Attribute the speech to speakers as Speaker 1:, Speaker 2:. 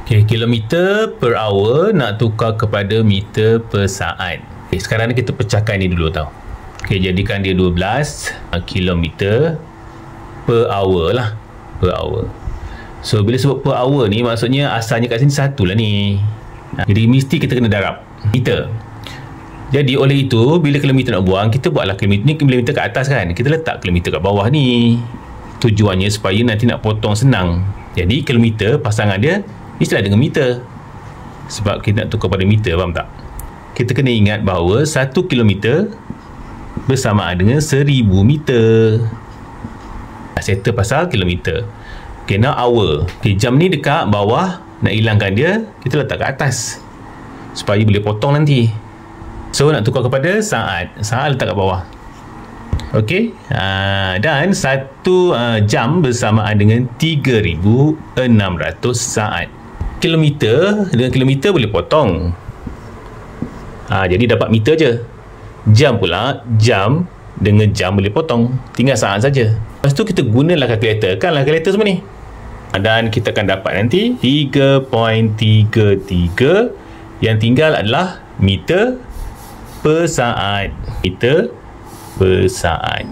Speaker 1: Okay, kilometer per hour nak tukar kepada meter per saat. Okay, sekarang ni kita pecahkan ni dulu tau. Okay, jadikan dia 12 kilometer per hour lah. Per hour. So, bila sebut per hour ni, maksudnya asalnya kat sini satu lah ni. Jadi, mesti kita kena darab meter. Jadi, oleh itu, bila kilometer nak buang, kita buatlah kilometer ni kilometer kat atas kan. Kita letak kilometer kat bawah ni. Tujuannya supaya nanti nak potong senang. Jadi, kilometer pasangan dia mestilah dengan meter. Sebab kita nak tukar pada meter, faham tak? Kita kena ingat bahawa 1 kilometer bersamaan dengan 1000 meter. Settle pasal kilometer. Okay, now hour. Okay, jam ni dekat bawah. Nak hilangkan dia, kita letak kat atas supaya boleh potong nanti. So, nak tukar kepada saat. Saat letak kat bawah. Ok. Dan 1 jam bersamaan dengan 3,600 saat. Kilometer dengan kilometer boleh potong. Jadi dapat meter je. Jam pula, jam dengan jam boleh potong. Tinggal saat saja. Lepas tu kita gunalah kalkulator. Kan lah kalkulator semua ni. Dan kita akan dapat nanti 3.33. Yang tinggal adalah meter per saat. Meter per saat.